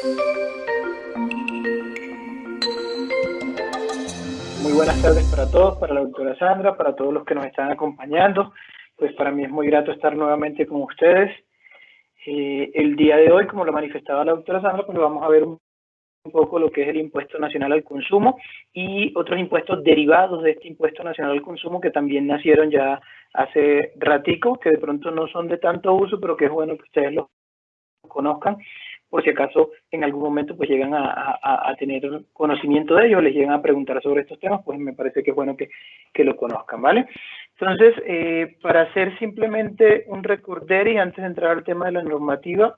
Muy buenas tardes para todos, para la doctora Sandra, para todos los que nos están acompañando. Pues para mí es muy grato estar nuevamente con ustedes. El día de hoy, como lo manifestaba la doctora Sandra, pues vamos a ver un poco lo que es el impuesto nacional al consumo y otros impuestos derivados de este impuesto nacional al consumo que también nacieron ya hace ratico, que de pronto no son de tanto uso, pero que es bueno que ustedes los conozcan, por si acaso en algún momento pues llegan a tener conocimiento de ellos, les llegan a preguntar sobre estos temas, pues me parece que es bueno que lo conozcan, ¿vale? Entonces, para hacer simplemente un recorderis antes de entrar al tema de la normativa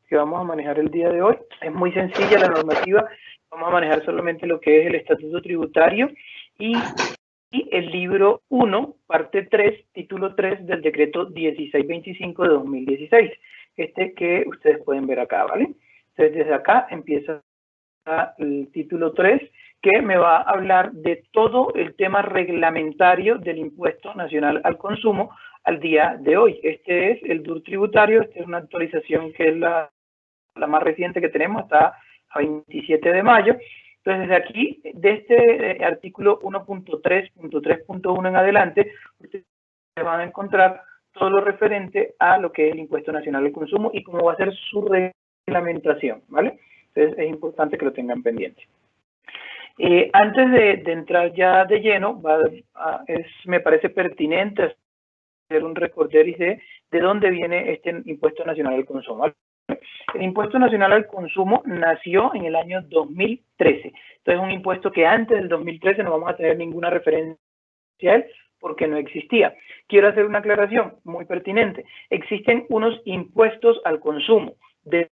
que vamos a manejar el día de hoy, es muy sencilla la normativa, vamos a manejar solamente lo que es el estatuto tributario y el libro 1, parte 3, título 3 del decreto 1625 de 2016, que ustedes pueden ver acá, ¿vale? Entonces, desde acá empieza el título 3, que me va a hablar de todo el tema reglamentario del impuesto nacional al consumo al día de hoy. Este es el DUR tributario, esta es una actualización que es la más reciente que tenemos, está a 27 de mayo. Entonces, desde aquí, de este artículo 1.3.3.1 en adelante, ustedes van a encontrar todo lo referente a lo que es el impuesto nacional al consumo y cómo va a ser su reglamentación, ¿vale? Entonces, es importante que lo tengan pendiente. Antes de entrar ya de lleno, me parece pertinente hacer un recorderis de dónde viene este impuesto nacional al consumo. El impuesto nacional al consumo nació en el año 2013. Entonces, es un impuesto que antes del 2013 no vamos a tener ninguna referencia a él porque no existía. Quiero hacer una aclaración muy pertinente. Existen unos impuestos al consumo del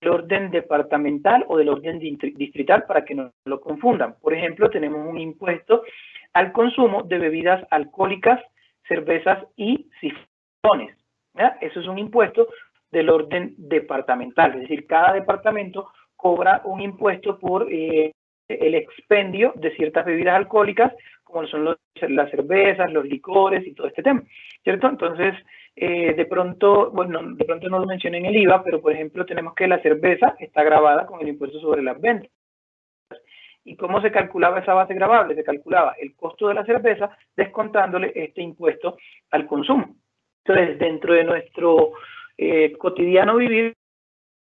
orden departamental o del orden distrital para que no lo confundan. Por ejemplo, tenemos un impuesto al consumo de bebidas alcohólicas, cervezas y sifones. ¿Ya? Eso es un impuesto del orden departamental, es decir, cada departamento cobra un impuesto por el expendio de ciertas bebidas alcohólicas, como son las cervezas, los licores y todo este tema, ¿cierto? Entonces, de pronto no lo mencioné en el IVA, pero por ejemplo tenemos que la cerveza está grabada con el impuesto sobre las ventas. ¿Y cómo se calculaba esa base gravable? Se calculaba el costo de la cerveza descontándole este impuesto al consumo. Entonces, dentro de nuestro cotidiano vivir,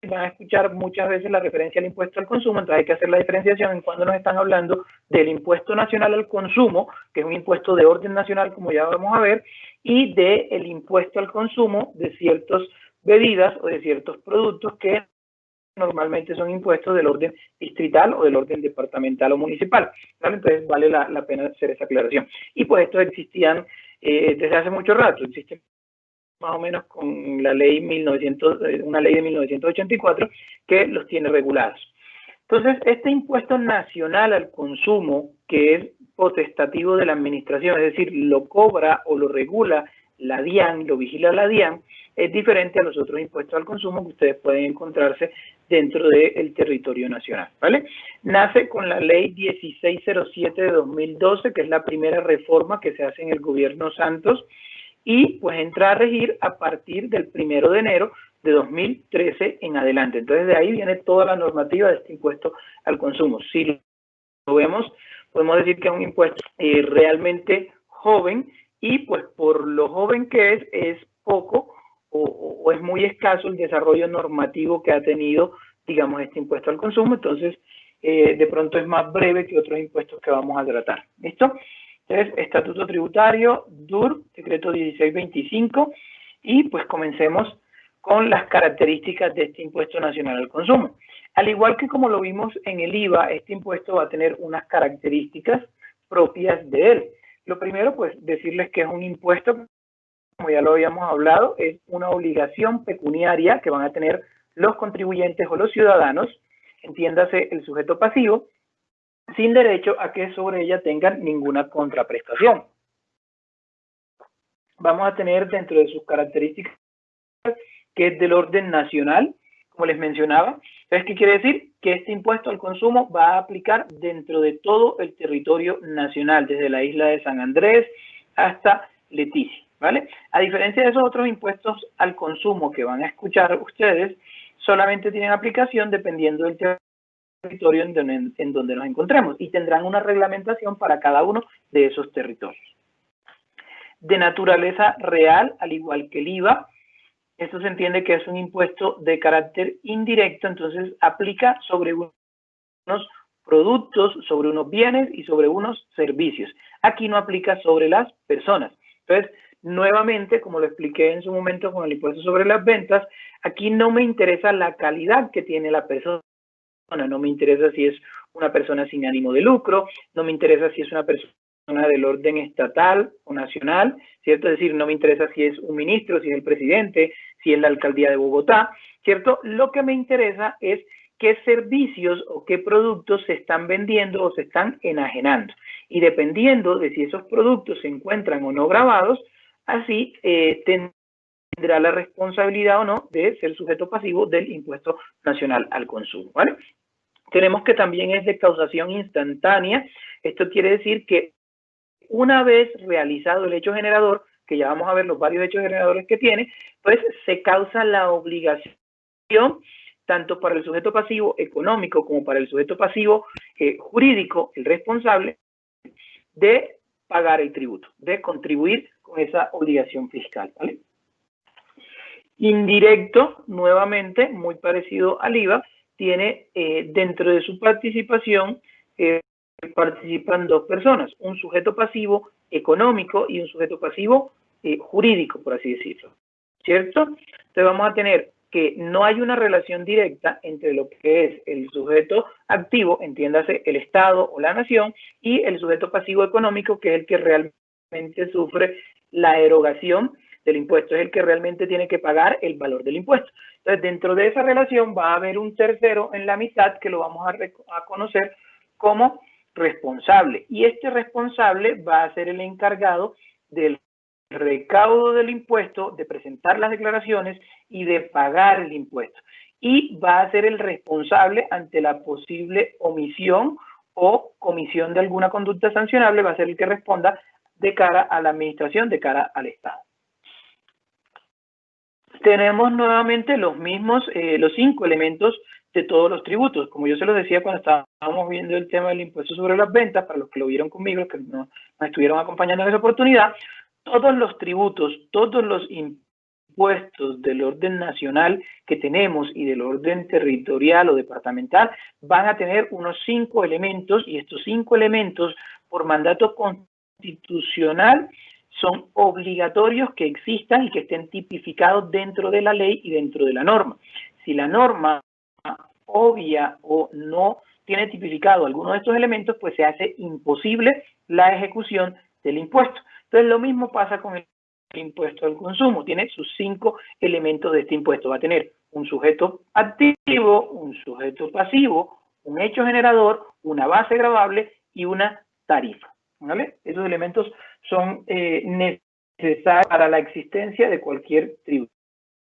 van a escuchar muchas veces la referencia al impuesto al consumo, entonces hay que hacer la diferenciación en cuando nos están hablando del impuesto nacional al consumo, que es un impuesto de orden nacional, como ya vamos a ver, y del impuesto al consumo de ciertas bebidas o de ciertos productos que normalmente son impuestos del orden distrital o del orden departamental o municipal, ¿vale? Entonces vale la pena hacer esa aclaración. Y pues estos existían desde hace mucho rato, existen más o menos con la ley una ley de 1984 que los tiene regulados. Entonces, este impuesto nacional al consumo, que es potestativo de la administración, es decir, lo cobra o lo regula la DIAN, lo vigila la DIAN, es diferente a los otros impuestos al consumo que ustedes pueden encontrarse dentro del territorio nacional, ¿vale? Nace con la ley 1607 de 2012, que es la primera reforma que se hace en el gobierno Santos, y pues entra a regir a partir del 1 de enero de 2013 en adelante. Entonces, de ahí viene toda la normativa de este impuesto al consumo. Si lo vemos, podemos decir que es un impuesto realmente joven y pues por lo joven que es poco o es muy escaso el desarrollo normativo que ha tenido, digamos, este impuesto al consumo. Entonces, de pronto es más breve que otros impuestos que vamos a tratar. ¿Listo? Entonces, Estatuto Tributario, DUR, Decreto 1625, y pues comencemos con las características de este impuesto nacional al consumo. Al igual que como lo vimos en el IVA, este impuesto va a tener unas características propias de él. Lo primero, pues, decirles que es un impuesto, como ya lo habíamos hablado, es una obligación pecuniaria que van a tener los contribuyentes o los ciudadanos, entiéndase el sujeto pasivo, sin derecho a que sobre ella tengan ninguna contraprestación. Vamos a tener dentro de sus características que es del orden nacional, como les mencionaba. ¿Sabes qué quiere decir? Que este impuesto al consumo va a aplicar dentro de todo el territorio nacional, desde la isla de San Andrés hasta Leticia, ¿vale? A diferencia de esos otros impuestos al consumo que van a escuchar ustedes, solamente tienen aplicación dependiendo del territorio en donde nos encontremos y tendrán una reglamentación para cada uno de esos territorios. De naturaleza real, al igual que el IVA, esto se entiende que es un impuesto de carácter indirecto, entonces aplica sobre unos productos, sobre unos bienes y sobre unos servicios. Aquí no aplica sobre las personas. Entonces, nuevamente, como lo expliqué en su momento con el impuesto sobre las ventas, aquí no me interesa la calidad que tiene la persona, no me interesa si es una persona sin ánimo de lucro, no me interesa si es una persona del orden estatal o nacional, ¿cierto? Es decir, no me interesa si es un ministro, si es el presidente, si es la alcaldía de Bogotá, ¿cierto? Lo que me interesa es qué servicios o qué productos se están vendiendo o se están enajenando. Y dependiendo de si esos productos se encuentran o no grabados, así tendrá la responsabilidad o no de ser sujeto pasivo del impuesto nacional al consumo, ¿vale? Tenemos que también es de causación instantánea. Esto quiere decir que una vez realizado el hecho generador, que ya vamos a ver los varios hechos generadores que tiene, pues se causa la obligación tanto para el sujeto pasivo económico como para el sujeto pasivo jurídico, el responsable, de pagar el tributo, de contribuir con esa obligación fiscal, ¿vale? Indirecto, nuevamente, muy parecido al IVA, tiene dentro de su participación, participan dos personas, un sujeto pasivo económico y un sujeto pasivo jurídico, por así decirlo, ¿cierto? Entonces vamos a tener que no hay una relación directa entre lo que es el sujeto activo, entiéndase el Estado o la nación, y el sujeto pasivo económico, que es el que realmente sufre la erogación del impuesto, es el que realmente tiene que pagar el valor del impuesto. Entonces, dentro de esa relación va a haber un tercero en la mitad que lo vamos a conocer como responsable. Y este responsable va a ser el encargado del recaudo del impuesto, de presentar las declaraciones y de pagar el impuesto. Y va a ser el responsable ante la posible omisión o comisión de alguna conducta sancionable, va a ser el que responda de cara a la administración, de cara al Estado. Tenemos nuevamente los mismos, los 5 elementos de todos los tributos. Como yo se los decía cuando estábamos viendo el tema del impuesto sobre las ventas, para los que lo vieron conmigo, los que nos estuvieron acompañando en esa oportunidad, todos los tributos, todos los impuestos del orden nacional que tenemos y del orden territorial o departamental van a tener unos 5 elementos, y estos 5 elementos, por mandato constitucional, son obligatorios que existan y que estén tipificados dentro de la ley y dentro de la norma. Si la norma obvia o no tiene tipificado alguno de estos elementos, pues se hace imposible la ejecución del impuesto. Entonces, lo mismo pasa con el impuesto al consumo. Tiene sus 5 elementos de este impuesto. Va a tener un sujeto activo, un sujeto pasivo, un hecho generador, una base gravable y una tarifa, ¿vale? Esos elementos son necesarios para la existencia de cualquier tributo.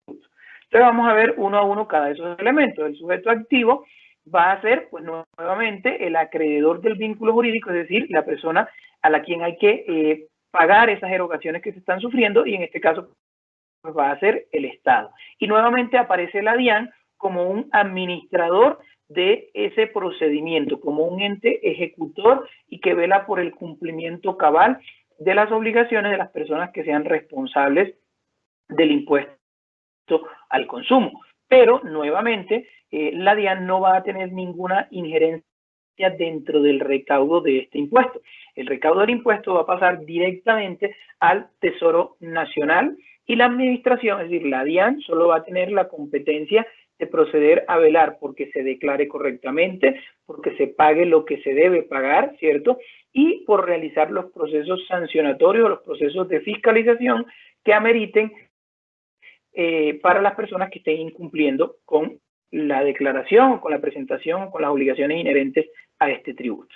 Entonces vamos a ver uno a uno cada de esos elementos. El sujeto activo va a ser, pues nuevamente, el acreedor del vínculo jurídico, es decir, la persona a la quien hay que pagar esas erogaciones que se están sufriendo, y en este caso pues va a ser el Estado. Y nuevamente aparece la DIAN como un administrador de ese procedimiento, como un ente ejecutor y que vela por el cumplimiento cabal de las obligaciones de las personas que sean responsables del impuesto al consumo. Pero, nuevamente, la DIAN no va a tener ninguna injerencia dentro del recaudo de este impuesto. El recaudo del impuesto va a pasar directamente al Tesoro Nacional y la administración, es decir, la DIAN, solo va a tener la competencia de proceder a velar porque se declare correctamente, porque se pague lo que se debe pagar, ¿cierto? Y por realizar los procesos sancionatorios, los procesos de fiscalización que ameriten para las personas que estén incumpliendo con la declaración, con la presentación, con las obligaciones inherentes a este tributo.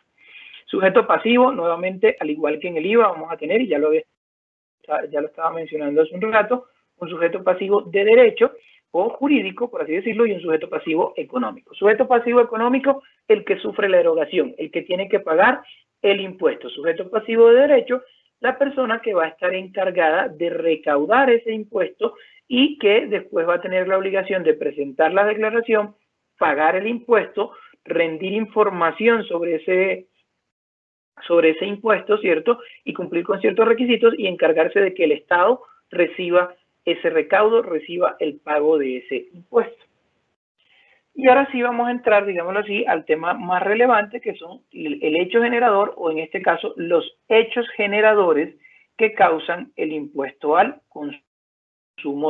Sujeto pasivo, nuevamente, al igual que en el IVA, vamos a tener, y ya lo estaba mencionando hace un rato, un sujeto pasivo de derecho o jurídico, por así decirlo, y un sujeto pasivo económico. Sujeto pasivo económico, el que sufre la erogación, el que tiene que pagar el impuesto. Sujeto pasivo de derecho, la persona que va a estar encargada de recaudar ese impuesto y que después va a tener la obligación de presentar la declaración, pagar el impuesto, rendir información sobre ese impuesto, ¿cierto? Y cumplir con ciertos requisitos y encargarse de que el Estado reciba ese recaudo, reciba el pago de ese impuesto. Y ahora sí vamos a entrar, digámoslo así, al tema más relevante, que son el hecho generador, o en este caso, los hechos generadores que causan el impuesto al consumo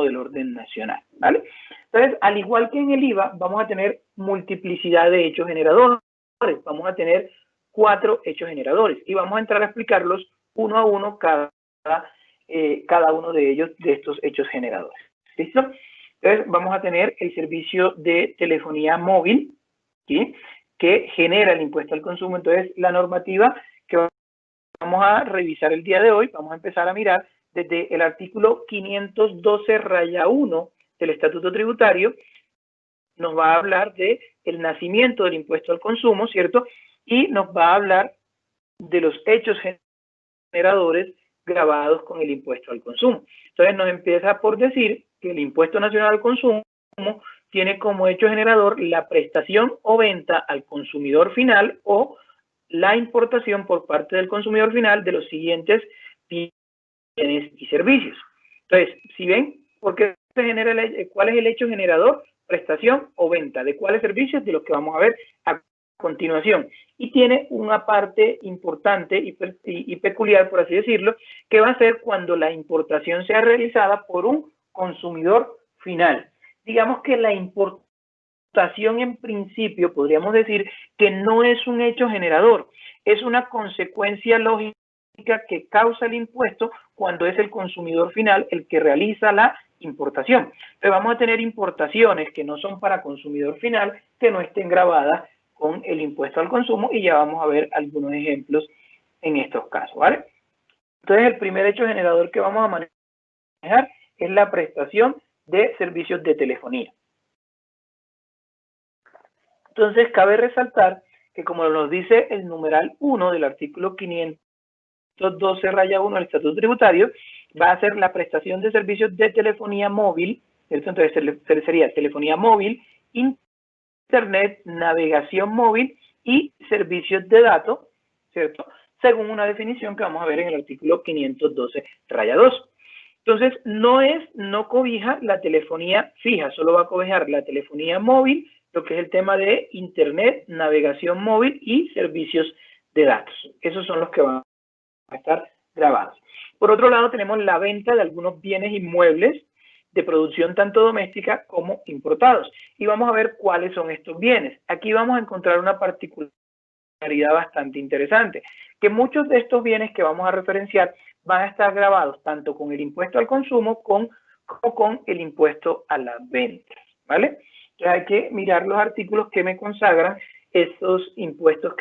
del orden nacional, ¿vale? Entonces, al igual que en el IVA, vamos a tener multiplicidad de hechos generadores. Vamos a tener 4 hechos generadores y vamos a entrar a explicarlos uno a uno cada uno de ellos, de estos hechos generadores. ¿Listo? Entonces, vamos a tener el servicio de telefonía móvil, ¿sí?, que genera el impuesto al consumo. Entonces, la normativa que vamos a revisar el día de hoy, vamos a empezar a mirar desde el artículo 512-1 del Estatuto Tributario, nos va a hablar de el nacimiento del impuesto al consumo, ¿cierto? Y nos va a hablar de los hechos generadores gravados con el impuesto al consumo. Entonces nos empieza por decir que el impuesto nacional al consumo tiene como hecho generador la prestación o venta al consumidor final o la importación por parte del consumidor final de los siguientes bienes y servicios. Entonces, si ven, ¿por qué se genera cuál es el hecho generador? Prestación o venta. ¿De cuáles servicios? De los que vamos a ver a continuación. Y tiene una parte importante y peculiar, por así decirlo, que va a ser cuando la importación sea realizada por un consumidor final. Digamos que la importación en principio, podríamos decir que no es un hecho generador, es una consecuencia lógica que causa el impuesto cuando es el consumidor final el que realiza la importación. Entonces vamos a tener importaciones que no son para consumidor final, que no estén grabadas con el impuesto al consumo, y ya vamos a ver algunos ejemplos en estos casos, ¿vale? Entonces el primer hecho generador que vamos a manejar es la prestación de servicios de telefonía. Entonces cabe resaltar que, como nos dice el numeral 1 del artículo 512-1 del Estatuto Tributario, va a ser la prestación de servicios de telefonía móvil, ¿cierto? Entonces sería telefonía móvil, internet, navegación móvil y servicios de datos, ¿cierto?, según una definición que vamos a ver en el artículo 512-2. Entonces, no cobija la telefonía fija, solo va a cobijar la telefonía móvil, lo que es el tema de internet, navegación móvil y servicios de datos. Esos son los que van a estar grabados. Por otro lado, tenemos la venta de algunos bienes inmuebles de producción tanto doméstica como importados. Y vamos a ver cuáles son estos bienes. Aquí vamos a encontrar una particularidad bastante interesante, que muchos de estos bienes que vamos a referenciar van a estar grabados tanto con el impuesto al consumo como con el impuesto a las ventas, ¿vale? Entonces hay que mirar los artículos que me consagran esos impuestos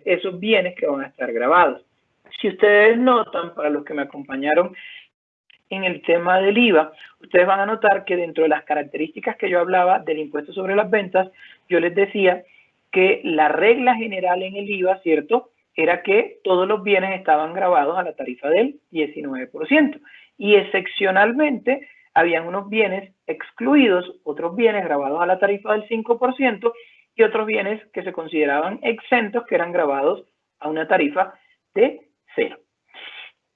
esos bienes que van a estar grabados. Si ustedes notan, para los que me acompañaron en el tema del IVA, ustedes van a notar que dentro de las características que yo hablaba del impuesto sobre las ventas, yo les decía que la regla general en el IVA, ¿cierto?, era que todos los bienes estaban grabados a la tarifa del 19%. Y excepcionalmente, habían unos bienes excluidos, otros bienes grabados a la tarifa del 5% y otros bienes que se consideraban exentos, que eran grabados a una tarifa de 0.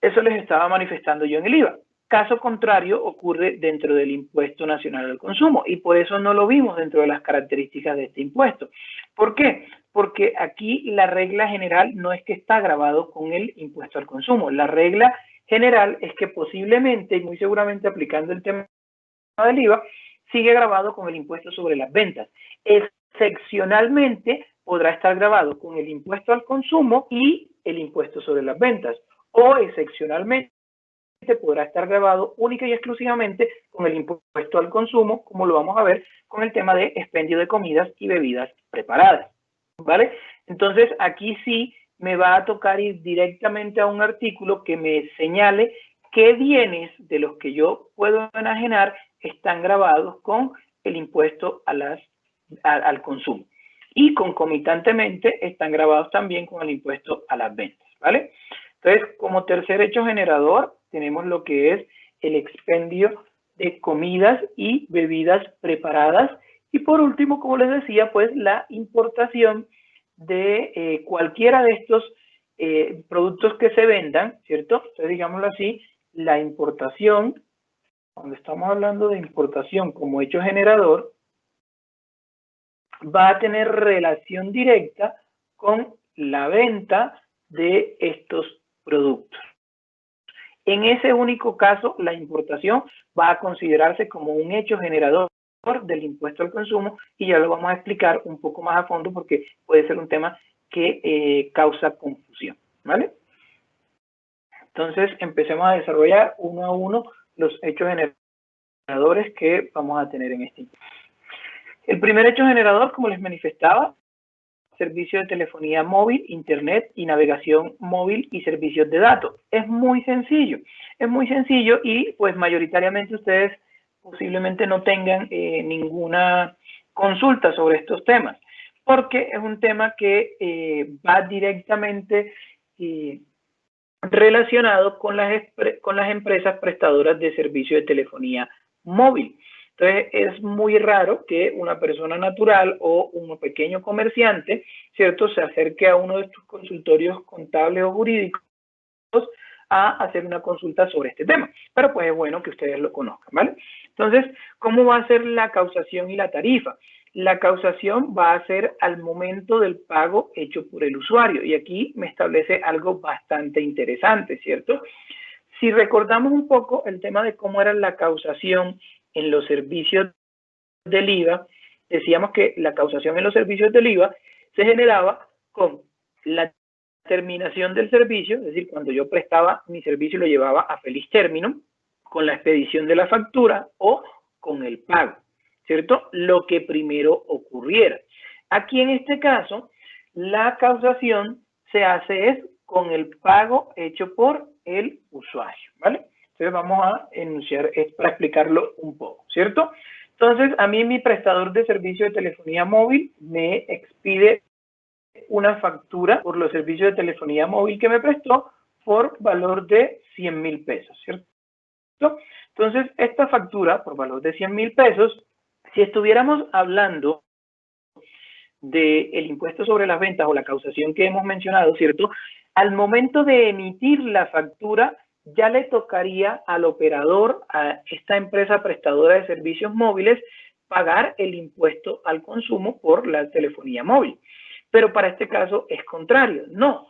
Eso les estaba manifestando yo en el IVA. Caso contrario ocurre dentro del impuesto nacional al consumo y por eso no lo vimos dentro de las características de este impuesto. ¿Por qué? Porque aquí la regla general no es que está grabado con el impuesto al consumo. La regla general es que posiblemente y muy seguramente, aplicando el tema del IVA, sigue grabado con el impuesto sobre las ventas. Excepcionalmente podrá estar grabado con el impuesto al consumo y el impuesto sobre las ventas, o excepcionalmente podrá estar grabado única y exclusivamente con el impuesto al consumo, como lo vamos a ver con el tema de expendio de comidas y bebidas preparadas, ¿vale? Entonces aquí sí me va a tocar ir directamente a un artículo que me señale qué bienes de los que yo puedo enajenar están grabados con el impuesto al consumo y concomitantemente están grabados también con el impuesto a las ventas, ¿vale? Entonces, como tercer hecho generador, tenemos lo que es el expendio de comidas y bebidas preparadas. Y por último, como les decía, pues la importación de cualquiera de estos productos que se vendan, ¿cierto? Entonces, digámoslo así, la importación, cuando estamos hablando de importación como hecho generador, va a tener relación directa con la venta de estos productos. En ese único caso, la importación va a considerarse como un hecho generador del impuesto al consumo, y ya lo vamos a explicar un poco más a fondo porque puede ser un tema que causa confusión, ¿vale? Entonces, empecemos a desarrollar uno a uno los hechos generadores que vamos a tener en este instante. El primer hecho generador, como les manifestaba, servicio de telefonía móvil, internet y navegación móvil y servicios de datos. Es muy sencillo y pues mayoritariamente ustedes posiblemente no tengan ninguna consulta sobre estos temas, porque es un tema que va directamente relacionado con las empresas prestadoras de servicio de telefonía móvil. Entonces, es muy raro que una persona natural o un pequeño comerciante, ¿cierto?, se acerque a uno de estos consultorios contables o jurídicos a hacer una consulta sobre este tema. Pero pues es bueno que ustedes lo conozcan, ¿vale? Entonces, ¿cómo va a ser la causación y la tarifa? La causación va a ser al momento del pago hecho por el usuario. Y aquí me establece algo bastante interesante, ¿cierto? Si recordamos un poco el tema de cómo era la causación en los servicios del IVA, decíamos que la causación en los servicios del IVA se generaba con la terminación del servicio, es decir, cuando yo prestaba mi servicio y lo llevaba a feliz término, con la expedición de la factura o con el pago, ¿cierto? Lo que primero ocurriera. Aquí en este caso, la causación se hace es con el pago hecho por el usuario, ¿vale? Entonces vamos a enunciar esto para explicarlo un poco, ¿cierto? Entonces, a mí mi prestador de servicio de telefonía móvil me expide una factura por los servicios de telefonía móvil que me prestó por valor de 100.000 pesos, ¿cierto? Entonces, esta factura por valor de 100.000 pesos, si estuviéramos hablando del impuesto sobre las ventas o la causación que hemos mencionado, ¿cierto? Al momento de emitir la factura, ya le tocaría al operador, a esta empresa prestadora de servicios móviles, pagar el impuesto al consumo por la telefonía móvil. Pero para este caso es contrario. No.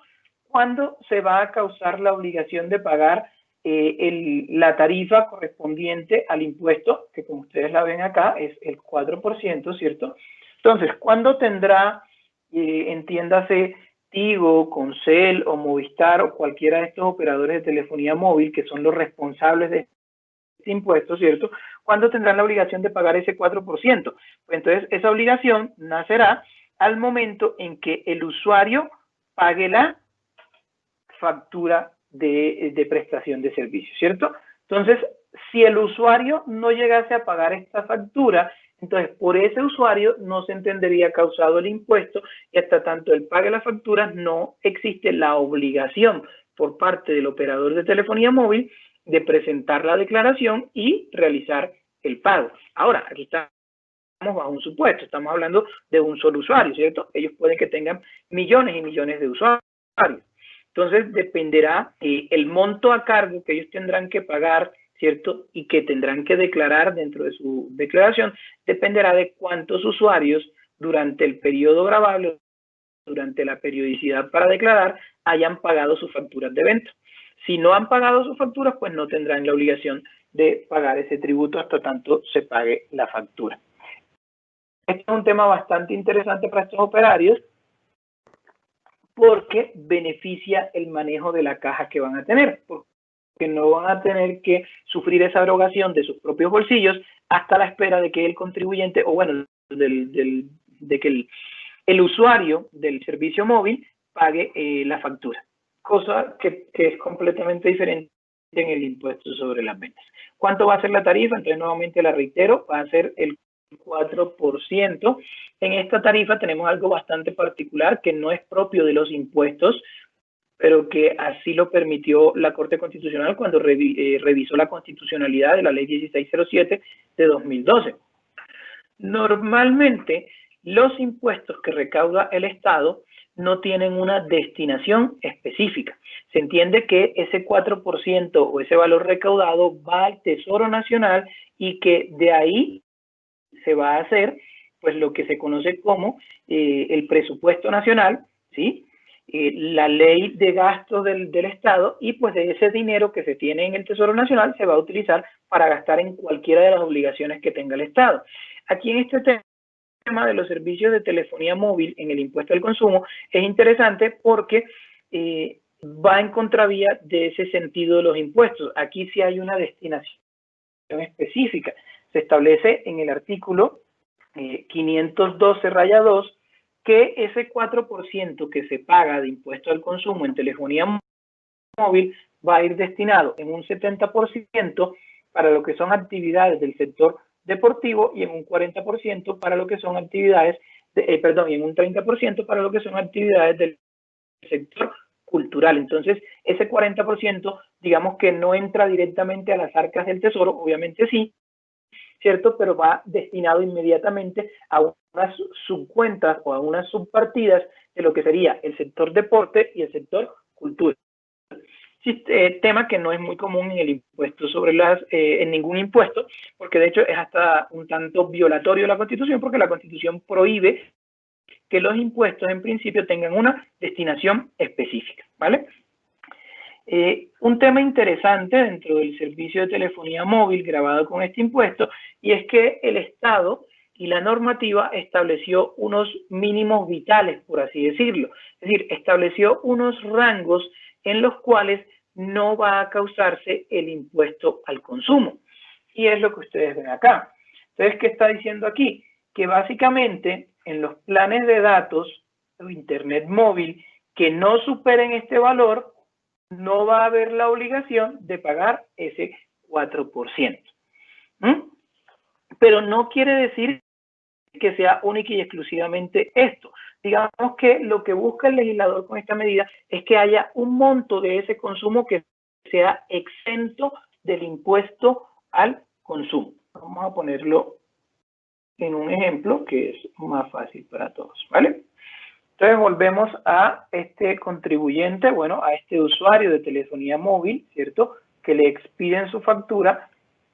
¿Cuándo se va a causar la obligación de pagar la tarifa correspondiente al impuesto, que como ustedes la ven acá es el 4%, ¿cierto? Entonces, ¿cuándo tendrá, entiéndase, Tigo, Concel o Movistar o cualquiera de estos operadores de telefonía móvil que son los responsables de este impuesto, ¿cierto? ¿Cuándo tendrán la obligación de pagar ese 4%? Pues entonces, esa obligación nacerá al momento en que el usuario pague la factura de prestación de servicio, ¿cierto? Entonces, si el usuario no llegase a pagar esta factura, entonces por ese usuario no se entendería causado el impuesto y hasta tanto él pague la factura no existe la obligación por parte del operador de telefonía móvil de presentar la declaración y realizar el pago. Ahora, aquí estamos bajo un supuesto, estamos hablando de un solo usuario, ¿cierto? Ellos pueden que tengan millones y millones de usuarios. Entonces, dependerá el monto a cargo que ellos tendrán que pagar, ¿cierto? Y que tendrán que declarar dentro de su declaración, dependerá de cuántos usuarios durante el periodo gravable, durante la periodicidad para declarar, hayan pagado sus facturas de venta. Si no han pagado sus facturas, pues no tendrán la obligación de pagar ese tributo hasta tanto se pague la factura. Este es un tema bastante interesante para estos operarios, porque beneficia el manejo de la caja que van a tener, porque no van a tener que sufrir esa erogación de sus propios bolsillos hasta la espera de que el contribuyente, o bueno, de que el usuario del servicio móvil pague la factura, cosa que es completamente diferente en el impuesto sobre las ventas. ¿Cuánto va a ser la tarifa? Entonces, nuevamente la reitero, va a ser el 4%. En esta tarifa tenemos algo bastante particular que no es propio de los impuestos, pero que así lo permitió la Corte Constitucional cuando revisó la constitucionalidad de la Ley 1607 de 2012. Normalmente, los impuestos que recauda el Estado no tienen una destinación específica. Se entiende que ese 4% o ese valor recaudado va al Tesoro Nacional y que de ahí se va a hacer pues lo que se conoce como el presupuesto nacional, ¿sí? La ley de gastos del Estado, y pues de ese dinero que se tiene en el Tesoro Nacional se va a utilizar para gastar en cualquiera de las obligaciones que tenga el Estado. Aquí en este tema de los servicios de telefonía móvil en el impuesto al consumo es interesante porque va en contravía de ese sentido de los impuestos. Aquí sí hay una destinación específica. Se establece en el artículo 512-2 que ese 4% que se paga de impuesto al consumo en telefonía móvil va a ir destinado en un 70% para lo que son actividades del sector deportivo y en un 40% para lo que son actividades, y en un 30% para lo que son actividades del sector cultural. Entonces, ese 40%, digamos que no entra directamente a las arcas del Tesoro, obviamente sí, ¿cierto? Pero va destinado inmediatamente a unas subcuentas o a unas subpartidas de lo que sería el sector deporte y el sector cultura. Tema que no es muy común en el impuesto sobre en ningún impuesto, porque de hecho es hasta un tanto violatorio de la Constitución, porque la Constitución prohíbe que los impuestos en principio tengan una destinación específica, ¿vale? Un tema interesante dentro del servicio de telefonía móvil grabado con este impuesto, y es que el Estado y la normativa estableció unos mínimos vitales, por así decirlo. Es decir, estableció unos rangos en los cuales no va a causarse el impuesto al consumo. Y es lo que ustedes ven acá. Entonces, ¿qué está diciendo aquí? Que básicamente en los planes de datos o internet móvil que no superen este valor, no va a haber la obligación de pagar ese 4%. Pero no quiere decir que sea única y exclusivamente esto. Digamos que lo que busca el legislador con esta medida es que haya un monto de ese consumo que sea exento del impuesto al consumo. Vamos a ponerlo en un ejemplo que es más fácil para todos, ¿vale? Entonces volvemos a este contribuyente, bueno, a este usuario de telefonía móvil, ¿cierto? Que le expiden su factura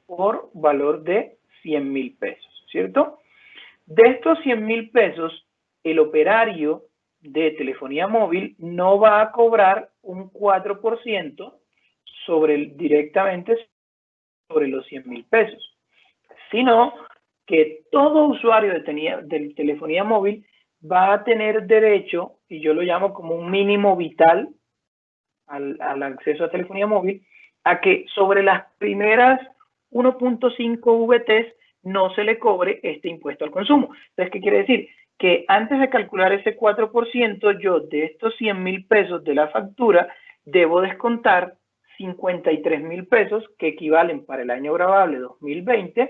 por valor de 100.000 pesos, ¿cierto? De estos 100.000 pesos, el operario de telefonía móvil no va a cobrar un 4% directamente sobre los 100.000 pesos, sino que todo usuario de telefonía móvil va a tener derecho, y yo lo llamo como un mínimo vital al acceso a telefonía móvil, a que sobre las primeras 1.5 VTs no se le cobre este impuesto al consumo. Entonces, ¿qué quiere decir? Que antes de calcular ese 4%, yo de estos 100.000 pesos de la factura, debo descontar 53.000 pesos, que equivalen para el año grabable 2020,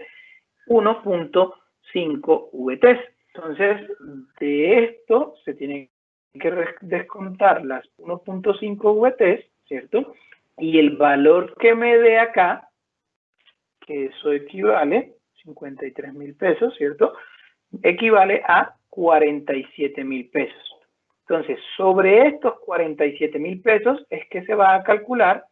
1.5 VTs. Entonces, de esto se tiene que descontar las 1.5 VTs, ¿cierto? Y el valor que me dé acá, que eso equivale, 53.000 pesos, ¿cierto? Equivale a 47.000 pesos. Entonces, sobre estos 47.000 pesos es que se va a calcular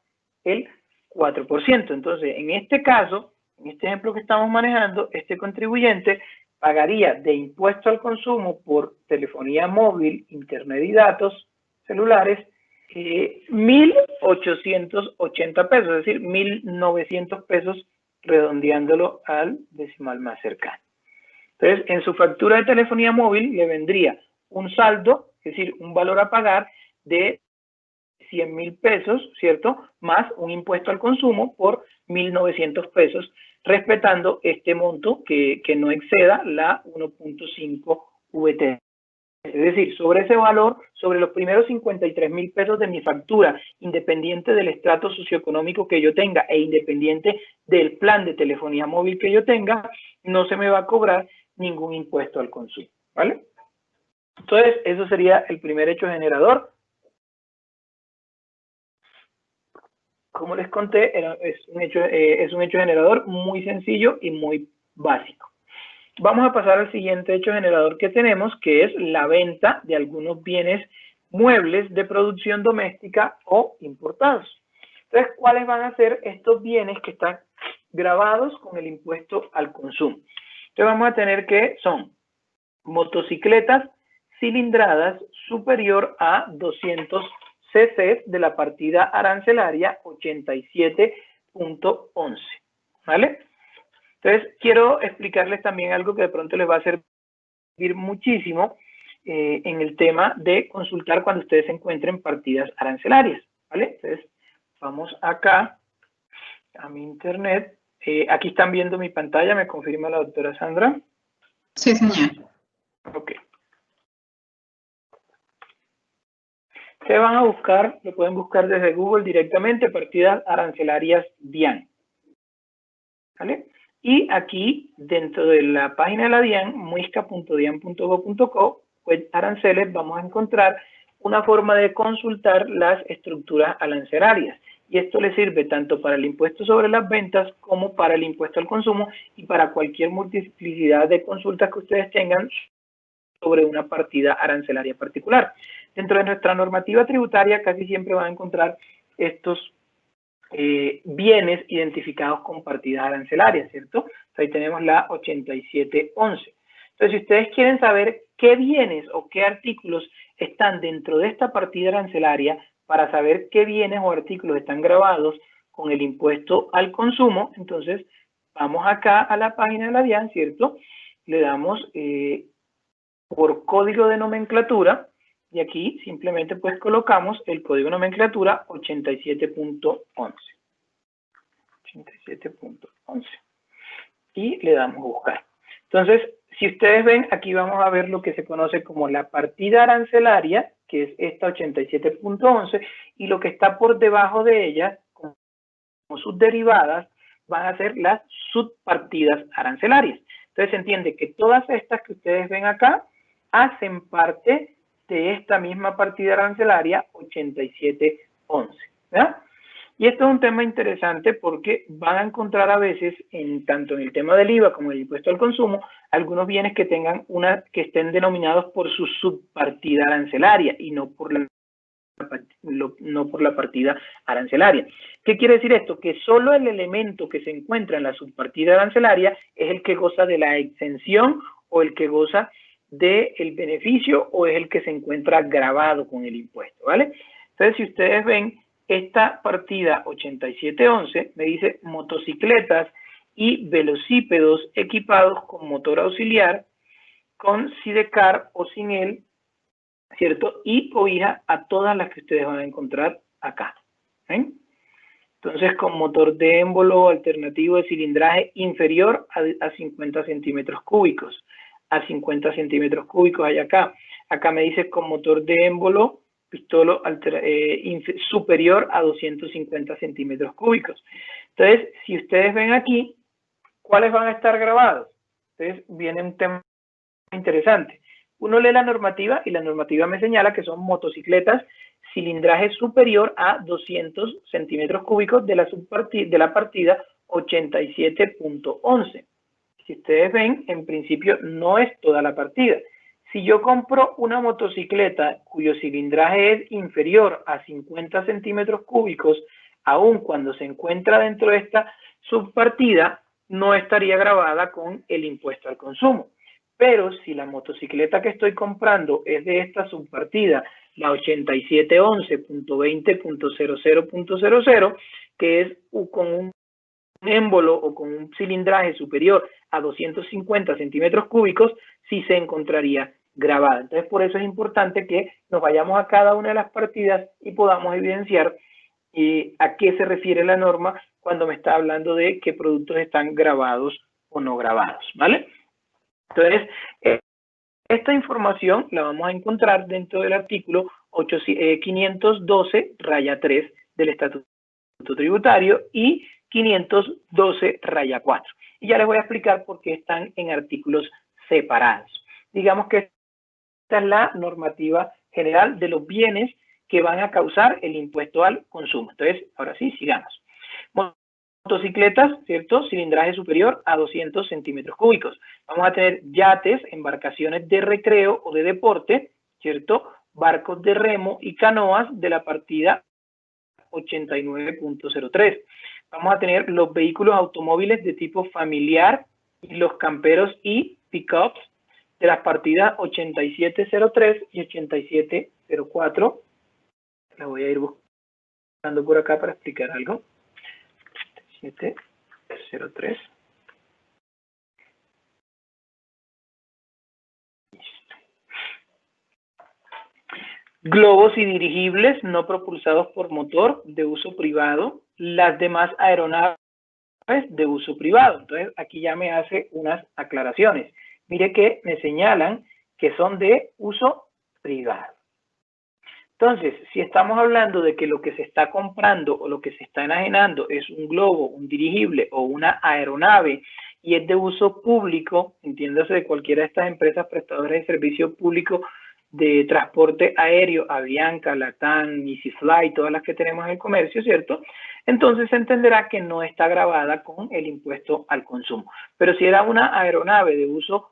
el 4%. Entonces, en este caso, en este ejemplo que estamos manejando, este contribuyente pagaría de impuesto al consumo por telefonía móvil, internet y datos celulares 1.880 pesos, es decir, 1.900 pesos redondeándolo al decimal más cercano. Entonces, en su factura de telefonía móvil le vendría un saldo, es decir, un valor a pagar de 100.000 pesos, ¿cierto? Más un impuesto al consumo por 1.900 pesos, respetando este monto que no exceda la 1.5 VT. Es decir, sobre ese valor, sobre los primeros 53.000 pesos de mi factura, independiente del estrato socioeconómico que yo tenga e independiente del plan de telefonía móvil que yo tenga, no se me va a cobrar ningún impuesto al consumo, ¿vale? Entonces, eso sería el primer hecho generador. como les conté, es un hecho generador muy sencillo y muy básico. Vamos a pasar al siguiente hecho generador que tenemos, que es la venta de algunos bienes muebles de producción doméstica o importados. Entonces, ¿cuáles van a ser estos bienes que están gravados con el impuesto al consumo? Entonces, vamos a tener que son motocicletas cilindradas superior a 200 cc de la partida arancelaria 87.11, ¿vale? Entonces, quiero explicarles también algo que de pronto les va a servir muchísimo en el tema de consultar cuando ustedes se encuentren partidas arancelarias, ¿vale? Entonces, vamos acá a mi internet. Aquí están viendo mi pantalla, me confirma la doctora Sandra. Sí, señor. Ok. Se van a buscar, lo pueden buscar desde Google directamente, partidas arancelarias DIAN, ¿vale? Y aquí, dentro de la página de la DIAN, muisca.dian.go.co, web aranceles, vamos a encontrar una forma de consultar las estructuras arancelarias. Y esto le sirve tanto para el impuesto sobre las ventas como para el impuesto al consumo y para cualquier multiplicidad de consultas que ustedes tengan sobre una partida arancelaria particular. Dentro de nuestra normativa tributaria casi siempre van a encontrar estos bienes identificados con partidas arancelarias, ¿cierto? Ahí tenemos la 8711. Entonces, si ustedes quieren saber qué bienes o qué artículos están dentro de esta partida arancelaria, para saber qué bienes o artículos están grabados con el impuesto al consumo, entonces vamos acá a la página de la DIAN, ¿cierto? Le damos por código de nomenclatura y aquí simplemente pues colocamos el código de nomenclatura 87.11. 87.11 y le damos a buscar. Entonces, si ustedes ven, aquí vamos a ver lo que se conoce como la partida arancelaria, que es esta 87.11, y lo que está por debajo de ella, como sus derivadas, van a ser las subpartidas arancelarias. Entonces se entiende que todas estas que ustedes ven acá hacen parte de esta misma partida arancelaria 8711, ¿verdad? Y esto es un tema interesante porque van a encontrar a veces, tanto en el tema del IVA como en el impuesto al consumo, algunos bienes que tengan que estén denominados por su subpartida arancelaria y no por la partida arancelaria. ¿Qué quiere decir esto? Que solo el elemento que se encuentra en la subpartida arancelaria es el que goza de la exención o el que goza del beneficio o es el que se encuentra grabado con el impuesto, ¿vale? Entonces, si ustedes ven, esta partida 8711 me dice motocicletas y velocípedos equipados con motor auxiliar, con sidecar o sin él, ¿cierto? Y cobija a todas las que ustedes van a encontrar acá. ¿Ven? Entonces, con motor de émbolo alternativo de cilindraje inferior a 50 centímetros cúbicos. A 50 centímetros cúbicos hay acá. Acá me dice con motor de émbolo pistolo superior a 250 centímetros cúbicos. Entonces, si ustedes ven aquí, ¿cuáles van a estar grabados? Entonces, viene un tema interesante. Uno lee la normativa y la normativa me señala que son motocicletas cilindraje superior a 200 centímetros cúbicos de la partida 87.11. Si ustedes ven, en principio no es toda la partida. Si yo compro una motocicleta cuyo cilindraje es inferior a 50 centímetros cúbicos, aun cuando se encuentra dentro de esta subpartida, no estaría grabada con el impuesto al consumo. Pero si la motocicleta que estoy comprando es de esta subpartida, la 8711.20.00.00, que es con un émbolo o con un cilindraje superior a 250 centímetros cúbicos, sí se encontraría grabada. Entonces, por eso es importante que nos vayamos a cada una de las partidas y podamos evidenciar a qué se refiere la norma cuando me está hablando de qué productos están grabados o no grabados, ¿vale? Entonces, esta información la vamos a encontrar dentro del artículo 512-3 del Estatuto Tributario y 512-4. Y ya les voy a explicar por qué están en artículos separados. Digamos que esta es la normativa general de los bienes que van a causar el impuesto al consumo. Entonces, ahora sí, sigamos. Motocicletas, ¿cierto? Cilindraje superior a 200 centímetros cúbicos. Vamos a tener yates, embarcaciones de recreo o de deporte, ¿cierto? Barcos de remo y canoas de la partida 89.03. Vamos a tener los vehículos automóviles de tipo familiar y los camperos y pickups de las partidas 8703 y 8704. La voy a ir buscando por acá para explicar algo. 8703. Globos y dirigibles no propulsados por motor de uso privado. Las demás aeronaves de uso privado. Entonces, aquí ya me hace unas aclaraciones. Mire que me señalan que son de uso privado. Entonces, si estamos hablando de que lo que se está comprando o lo que se está enajenando es un globo, un dirigible o una aeronave y es de uso público, entiéndase de cualquiera de estas empresas prestadoras de servicio público de transporte aéreo, Avianca, Latam, EasyFly, todas las que tenemos en el comercio, ¿cierto? Entonces se entenderá que no está grabada con el impuesto al consumo. Pero si era una aeronave de uso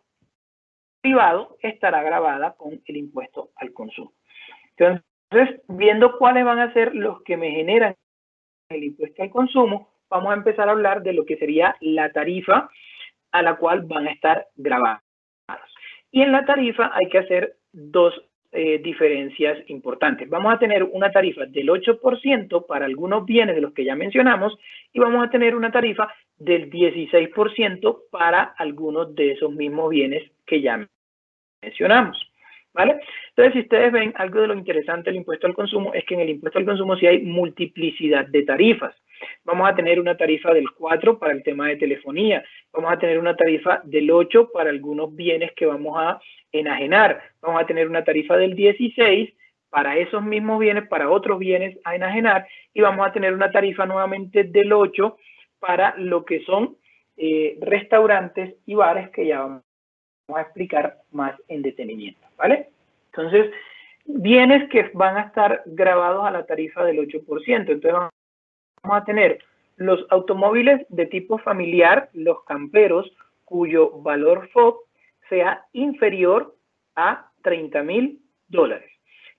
privado, estará grabada con el impuesto al consumo. Entonces, viendo cuáles van a ser los que me generan el impuesto al consumo, vamos a empezar a hablar de lo que sería la tarifa a la cual van a estar grabados. Y en la tarifa hay que hacer dos diferencias importantes. Vamos a tener una tarifa del 8% para algunos bienes de los que ya mencionamos y vamos a tener una tarifa del 16% para algunos de esos mismos bienes que ya mencionamos. ¿Vale? Entonces, si ustedes ven, algo de lo interesante del impuesto al consumo es que en el impuesto al consumo sí hay multiplicidad de tarifas. Vamos a tener una tarifa del 4 para el tema de telefonía, vamos a tener una tarifa del 8 para algunos bienes que vamos a enajenar, vamos a tener una tarifa del 16 para esos mismos bienes, para otros bienes a enajenar, y vamos a tener una tarifa nuevamente del 8 para lo que son restaurantes y bares, que ya vamos a explicar más en detenimiento, ¿vale? Entonces, bienes que van a estar grabados a la tarifa del 8%. Entonces, vamos a tener los automóviles de tipo familiar, los camperos, cuyo valor FOB sea inferior a $30,000.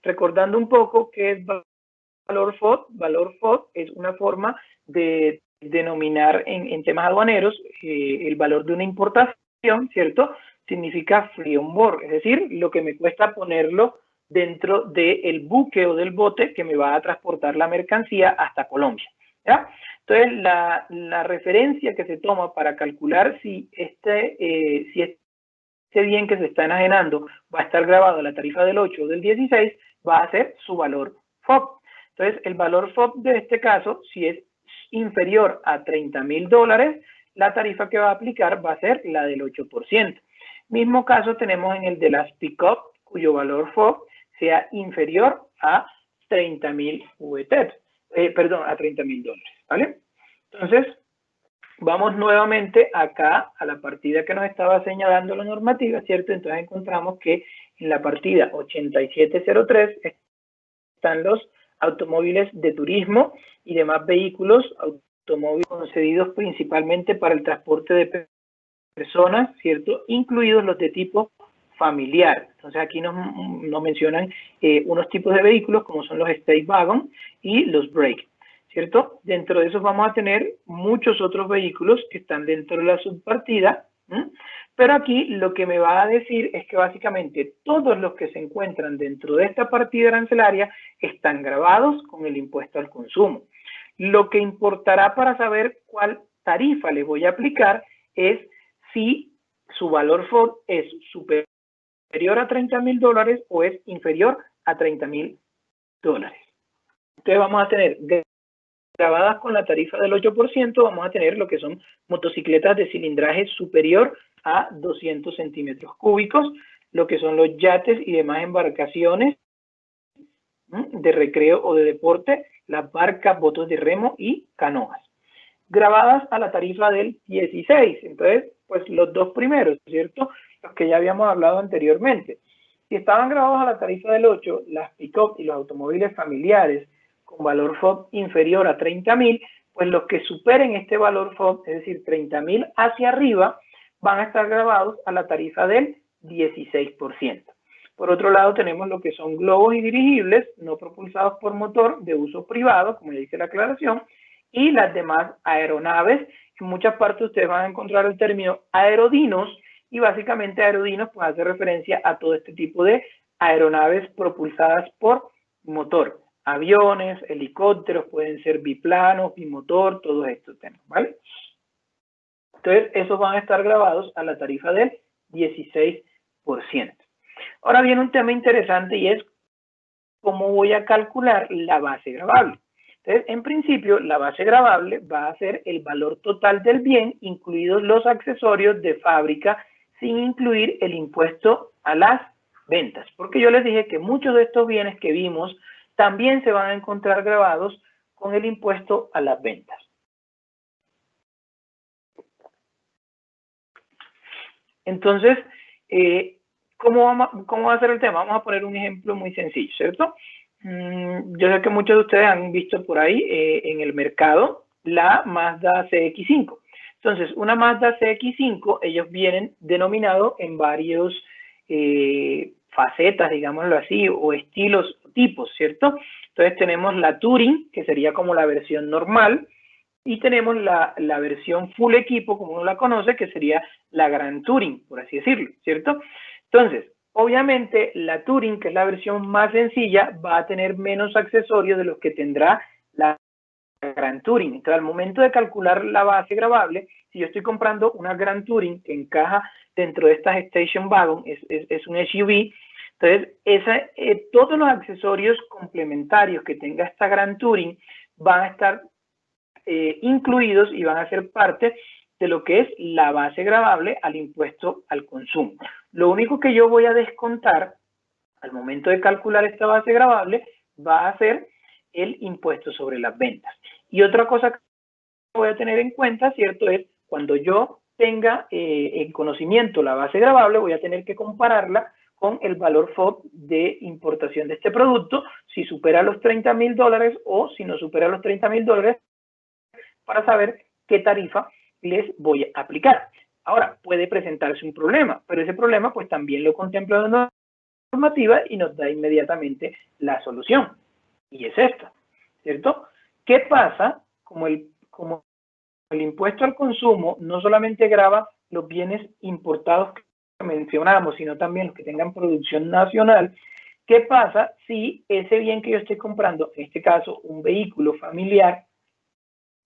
Recordando un poco qué es valor FOB. Valor FOB es una forma de denominar en temas aduaneros el valor de una importación, ¿cierto? Significa free on board, es decir, lo que me cuesta ponerlo dentro del buque o del bote que me va a transportar la mercancía hasta Colombia, ¿ya? Entonces, la referencia que se toma para calcular si este bien que se está enajenando va a estar grabado a la tarifa del 8 o del 16, va a ser su valor FOB. Entonces, el valor FOB de este caso, si es inferior a $30,000, la tarifa que va a aplicar va a ser la del 8%. Mismo caso tenemos en el de las pick-up, cuyo valor FOB sea inferior a 30,000 VT, a $30,000, ¿vale? Entonces, vamos nuevamente acá a la partida que nos estaba señalando la normativa, ¿cierto? Entonces encontramos que en la partida 8703 están los automóviles de turismo y demás vehículos, automóviles concedidos principalmente para el transporte de personas, ¿cierto? Incluidos los de tipo familiar. Entonces aquí nos mencionan unos tipos de vehículos como son los State Wagon y los Break, ¿cierto? Dentro de esos vamos a tener muchos otros vehículos que están dentro de la subpartida, pero aquí lo que me va a decir es que básicamente todos los que se encuentran dentro de esta partida arancelaria están grabados con el impuesto al consumo. Lo que importará para saber cuál tarifa les voy a aplicar es si su valor FOB es superior a $30,000 o es inferior a $30,000. Entonces vamos a tener grabadas con la tarifa del 8%, vamos a tener lo que son motocicletas de cilindraje superior a 200 centímetros cúbicos, lo que son los yates y demás embarcaciones de recreo o de deporte, las barcas, botos de remo y canoas, grabadas a la tarifa del 16. Entonces, pues los dos primeros, ¿cierto? Los que ya habíamos hablado anteriormente. Si estaban grabados a la tarifa del 8, las pick-up y los automóviles familiares con valor FOB inferior a 30.000, pues los que superen este valor FOB, es decir, 30.000 hacia arriba, van a estar grabados a la tarifa del 16%. Por otro lado, tenemos lo que son globos y dirigibles no propulsados por motor de uso privado, como ya dice la aclaración, y las demás aeronaves. En muchas partes ustedes van a encontrar el término aerodinos, y básicamente aerodinos pues hace referencia a todo este tipo de aeronaves propulsadas por motor. Aviones, helicópteros, pueden ser biplanos, bimotor, todos estos temas, ¿vale? Entonces, esos van a estar grabados a la tarifa del 16%. Ahora viene un tema interesante y es cómo voy a calcular la base gravable. Entonces, en principio, la base gravable va a ser el valor total del bien, incluidos los accesorios de fábrica, sin incluir el impuesto a las ventas. Porque yo les dije que muchos de estos bienes que vimos también se van a encontrar grabados con el impuesto a las ventas. Entonces, ¿cómo va a ser el tema? Vamos a poner un ejemplo muy sencillo, ¿cierto? Yo sé que muchos de ustedes han visto por ahí en el mercado la Mazda CX-5. Entonces, una Mazda CX-5, ellos vienen denominados en varios facetas, digámoslo así, o estilos, tipos, ¿cierto? Entonces tenemos la Touring, que sería como la versión normal, y tenemos la versión full equipo, como uno la conoce, que sería la Grand Touring, por así decirlo, ¿cierto? Entonces, obviamente, la Touring, que es la versión más sencilla, va a tener menos accesorios de los que tendrá la Grand Touring. Entonces, al momento de calcular la base gravable, si yo estoy comprando una Grand Touring que encaja dentro de estas Station Wagon, es un SUV, entonces todos los accesorios complementarios que tenga esta Grand Touring van a estar incluidos y van a ser parte de lo que es la base gravable al impuesto al consumo. Lo único que yo voy a descontar al momento de calcular esta base gravable va a ser el impuesto sobre las ventas. Y otra cosa que voy a tener en cuenta, ¿cierto? Es cuando yo tenga en conocimiento la base gravable, voy a tener que compararla con el valor FOB de importación de este producto, si supera los $30.000 o si no supera los $30.000, para saber qué tarifa les voy a aplicar. Ahora, puede presentarse un problema, pero ese problema pues también lo contempla la normativa y nos da inmediatamente la solución. Y es esta, ¿cierto? ¿Qué pasa? Como el impuesto al consumo no solamente grava los bienes importados que mencionamos, sino también los que tengan producción nacional. ¿Qué pasa si ese bien que yo estoy comprando, en este caso un vehículo familiar,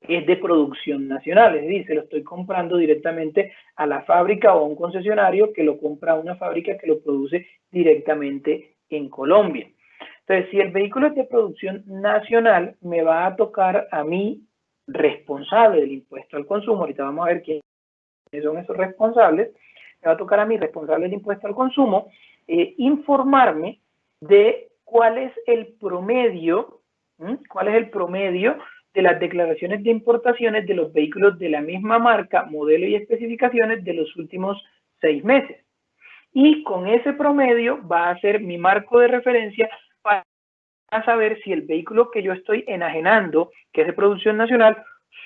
es de producción nacional? Es decir, se lo estoy comprando directamente a la fábrica o a un concesionario que lo compra a una fábrica que lo produce directamente en Colombia. Entonces, si el vehículo es de producción nacional, me va a tocar a mí, responsable del impuesto al consumo, ahorita vamos a ver quiénes son esos responsables, me va a tocar a mí, responsable del impuesto al consumo, informarme de cuál es el promedio de las declaraciones de importaciones de los vehículos de la misma marca, modelo y especificaciones de los últimos 6 meses. Y con ese promedio va a ser mi marco de referencia para saber si el vehículo que yo estoy enajenando, que es de producción nacional,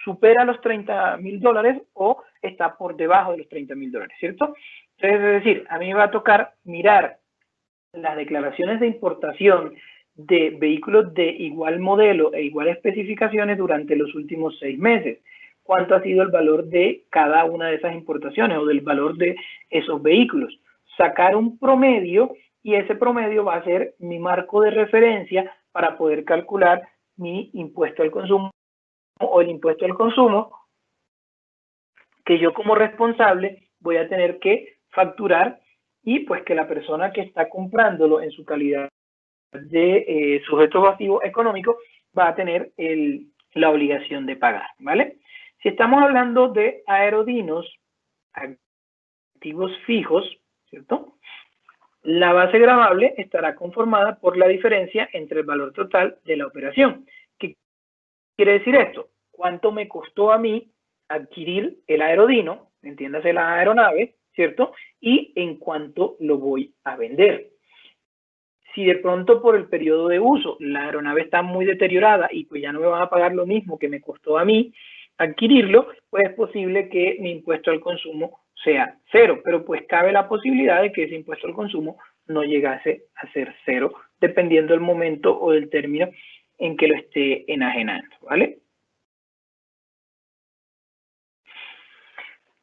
supera los $30.000 o está por debajo de los $30.000, ¿cierto? Entonces, es decir, a mí me va a tocar mirar las declaraciones de importación de vehículos de igual modelo e igual especificaciones durante los últimos 6 meses. ¿Cuánto ha sido el valor de cada una de esas importaciones o del valor de esos vehículos? Sacar un promedio y ese promedio va a ser mi marco de referencia para poder calcular mi impuesto al consumo o el impuesto al consumo que yo como responsable voy a tener que facturar, y pues que la persona que está comprándolo en su calidad de sujeto pasivo económico va a tener la obligación de pagar, ¿vale? Si estamos hablando de aerodinos, activos fijos, ¿cierto? La base gravable estará conformada por la diferencia entre el valor total de la operación. ¿Qué quiere decir esto? ¿Cuánto me costó a mí adquirir el aerodino, entiéndase la aeronave, ¿cierto? Y en cuánto lo voy a vender. Si de pronto por el periodo de uso la aeronave está muy deteriorada y pues ya no me van a pagar lo mismo que me costó a mí adquirirlo, pues es posible que mi impuesto al consumo sea cero, pero pues cabe la posibilidad de que ese impuesto al consumo no llegase a ser cero, dependiendo del momento o del término en que lo esté enajenando, ¿vale?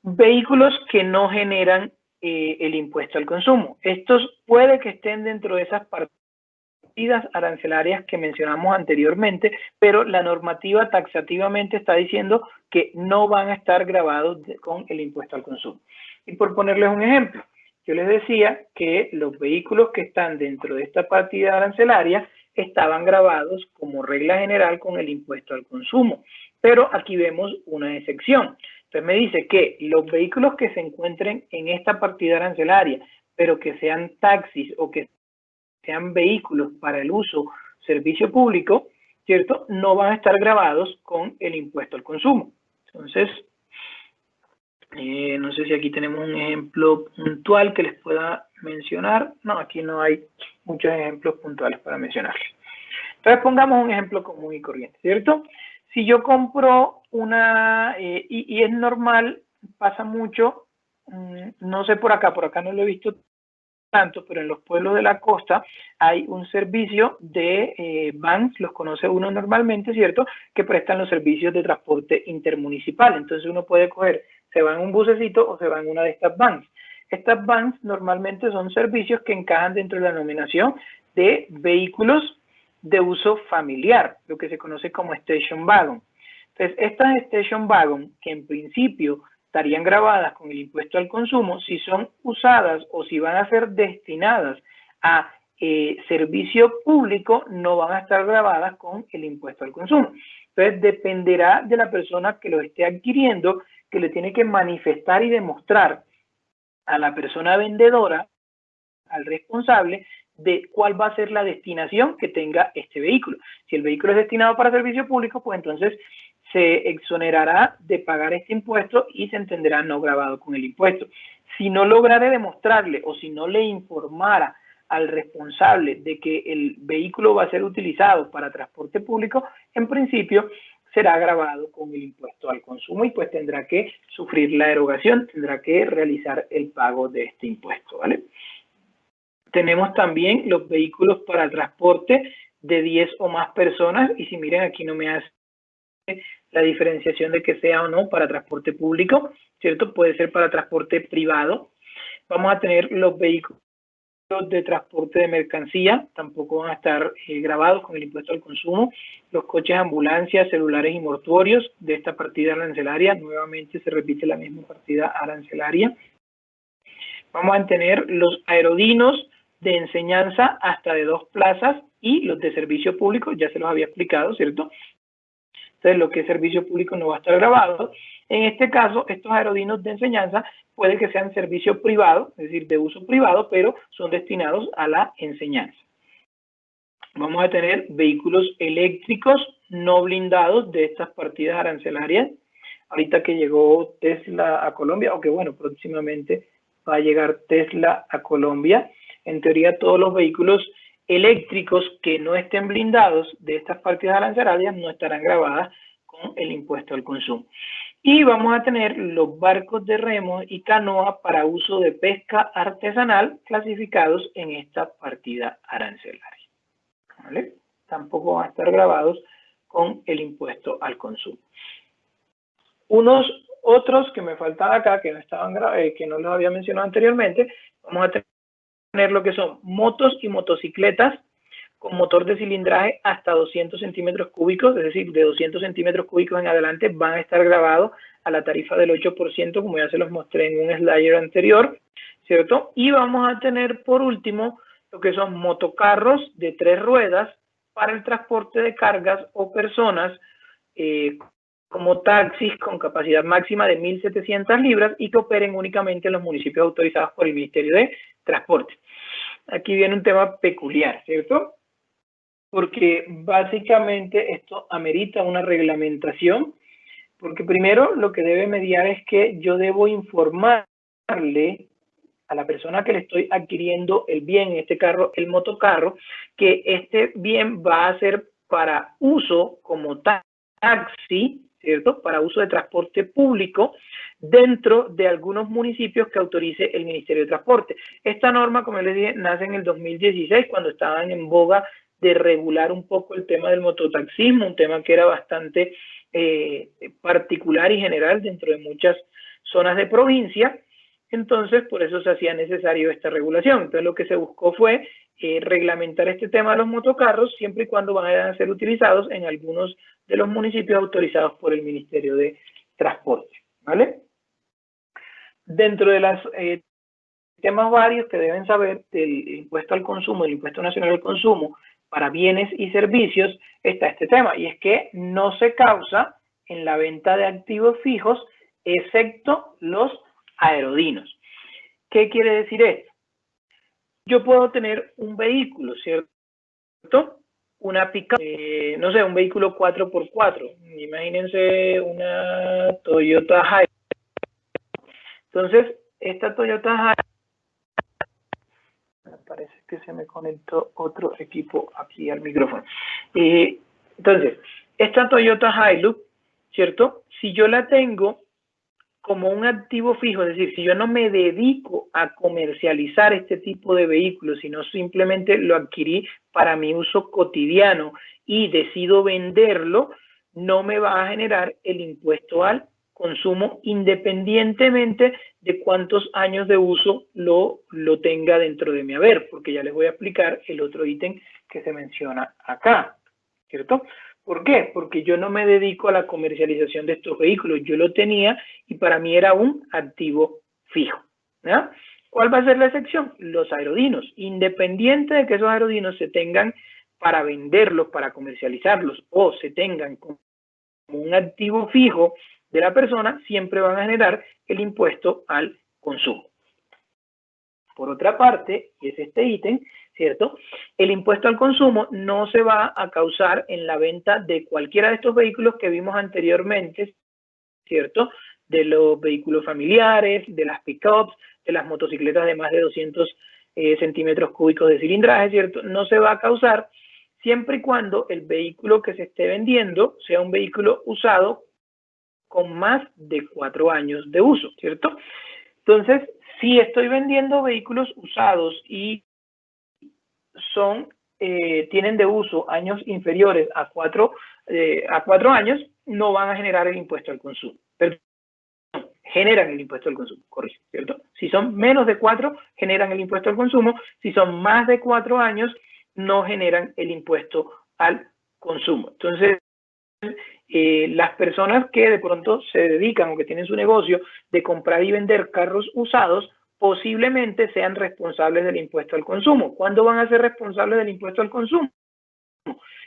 Vehículos que no generan el impuesto al consumo. Estos puede que estén dentro de esas partidas arancelarias que mencionamos anteriormente, pero la normativa taxativamente está diciendo que no van a estar grabados con el impuesto al consumo. Y por ponerles un ejemplo, yo les decía que los vehículos que están dentro de esta partida arancelaria estaban grabados como regla general con el impuesto al consumo, pero aquí vemos una excepción. Entonces me dice que los vehículos que se encuentren en esta partida arancelaria, pero que sean taxis o que sean vehículos para el uso servicio público, ¿cierto? No van a estar grabados con el impuesto al consumo. Entonces, no sé si aquí tenemos un ejemplo puntual que les pueda mencionar. No, aquí no hay muchos ejemplos puntuales para mencionarles. Entonces, pongamos un ejemplo común y corriente, ¿cierto? Si yo compro una, y es normal, pasa mucho, no sé por acá no lo he visto tanto, pero en los pueblos de la costa hay un servicio de vans, los conoce uno normalmente, ¿cierto? Que prestan los servicios de transporte intermunicipal. Entonces uno puede coger, se va en un bucecito o se va en una de estas vans. Estas vans normalmente son servicios que encajan dentro de la denominación de vehículos de uso familiar, lo que se conoce como station wagon. Entonces, estas station wagon, que en principio estarían grabadas con el impuesto al consumo, si son usadas o si van a ser destinadas a servicio público, no van a estar grabadas con el impuesto al consumo. Entonces, dependerá de la persona que lo esté adquiriendo, que le tiene que manifestar y demostrar a la persona vendedora, al responsable, de cuál va a ser la destinación que tenga este vehículo. Si el vehículo es destinado para servicio público, pues entonces se exonerará de pagar este impuesto y se entenderá no grabado con el impuesto. Si no lograre demostrarle o si no le informara al responsable de que el vehículo va a ser utilizado para transporte público, en principio será grabado con el impuesto al consumo y pues tendrá que sufrir la erogación, tendrá que realizar el pago de este impuesto, ¿vale? Tenemos también los vehículos para transporte de 10 o más personas y si miren aquí no me hace la diferenciación de que sea o no para transporte público, ¿cierto? Puede ser para transporte privado. Vamos a tener los vehículos de transporte de mercancía, tampoco van a estar grabados con el impuesto al consumo. Los coches, ambulancias, celulares y mortuorios de esta partida arancelaria, nuevamente se repite la misma partida arancelaria. Vamos a tener los aerodinos de enseñanza hasta de 2 plazas y los de servicio público, ya se los había explicado, ¿cierto? Entonces, lo que es servicio público no va a estar grabado. En este caso, estos aerodinos de enseñanza puede que sean servicio privado, es decir, de uso privado, pero son destinados a la enseñanza. Vamos a tener vehículos eléctricos no blindados de estas partidas arancelarias. Ahorita que llegó Tesla a Colombia, o que bueno, próximamente va a llegar Tesla a Colombia. En teoría, todos los vehículos eléctricos que no estén blindados de estas partidas arancelarias no estarán grabadas con el impuesto al consumo. Y vamos a tener los barcos de remo y canoa para uso de pesca artesanal clasificados en esta partida arancelaria, ¿vale? Tampoco van a estar grabados con el impuesto al consumo. Unos otros que me faltan acá, que no estaban que no los había mencionado anteriormente, vamos a tener lo que son motos y motocicletas con motor de cilindraje hasta 200 centímetros cúbicos, es decir, de 200 centímetros cúbicos en adelante van a estar grabados a la tarifa del 8%, como ya se los mostré en un slide anterior, ¿cierto? Y vamos a tener por último lo que son motocarros de 3 ruedas para el transporte de cargas o personas, como taxis con capacidad máxima de 1.700 libras y que operen únicamente en los municipios autorizados por el Ministerio de Transporte. Aquí viene un tema peculiar, ¿cierto? Porque básicamente esto amerita una reglamentación, porque primero lo que debe mediar es que yo debo informarle a la persona que le estoy adquiriendo el bien, en este carro, el motocarro, que este bien va a ser para uso como taxi, ¿cierto? Para uso de transporte público dentro de algunos municipios que autorice el Ministerio de Transporte. Esta norma, como les dije, nace en el 2016, cuando estaban en boga de regular un poco el tema del mototaxismo, un tema que era bastante particular y general dentro de muchas zonas de provincia. Entonces, por eso se hacía necesario esta regulación. Entonces, lo que se buscó fue reglamentar este tema de los motocarros siempre y cuando van a ser utilizados en algunos de los municipios autorizados por el Ministerio de Transporte, ¿vale? Dentro de los temas varios que deben saber del impuesto al consumo, el impuesto nacional al consumo para bienes y servicios, está este tema, y es que no se causa en la venta de activos fijos, excepto los aerodinos. ¿Qué quiere decir esto? Yo puedo tener un vehículo, ¿cierto? Una pick-up, no sé, un vehículo 4x4. Imagínense una Toyota Hilux. Entonces, esta Toyota Hilux, me parece que se me conectó otro equipo aquí al micrófono. Entonces, esta Toyota Hilux, ¿cierto? Si yo la tengo como un activo fijo, es decir, si yo no me dedico a comercializar este tipo de vehículos, sino simplemente lo adquirí para mi uso cotidiano y decido venderlo, no me va a generar el impuesto al consumo independientemente de cuántos años de uso lo tenga dentro de mi haber, porque ya les voy a explicar el otro ítem que se menciona acá, ¿cierto? ¿Por qué? Porque yo no me dedico a la comercialización de estos vehículos. Yo lo tenía y para mí era un activo fijo, ¿ya? ¿Cuál va a ser la excepción? Los aerodinos. Independiente de que esos aerodinos se tengan para venderlos, para comercializarlos, o se tengan como un activo fijo de la persona, siempre van a generar el impuesto al consumo. Por otra parte, y es este ítem, ¿cierto? El impuesto al consumo no se va a causar en la venta de cualquiera de estos vehículos que vimos anteriormente, ¿cierto? De los vehículos familiares, de las pick-ups, de las motocicletas de más de 200 centímetros cúbicos de cilindraje, ¿cierto? No se va a causar siempre y cuando el vehículo que se esté vendiendo sea un vehículo usado con más de 4 años de uso, ¿cierto? Entonces, si estoy vendiendo vehículos usados y tienen de uso años inferiores a 4 años, no van a generar el impuesto al consumo. Perdón, generan el impuesto al consumo, correcto, ¿cierto? Si son menos de 4, generan el impuesto al consumo. Si son más de 4 años, no generan el impuesto al consumo. Entonces, las personas que de pronto se dedican o que tienen su negocio de comprar y vender carros usados, posiblemente sean responsables del impuesto al consumo. ¿Cuándo van a ser responsables del impuesto al consumo?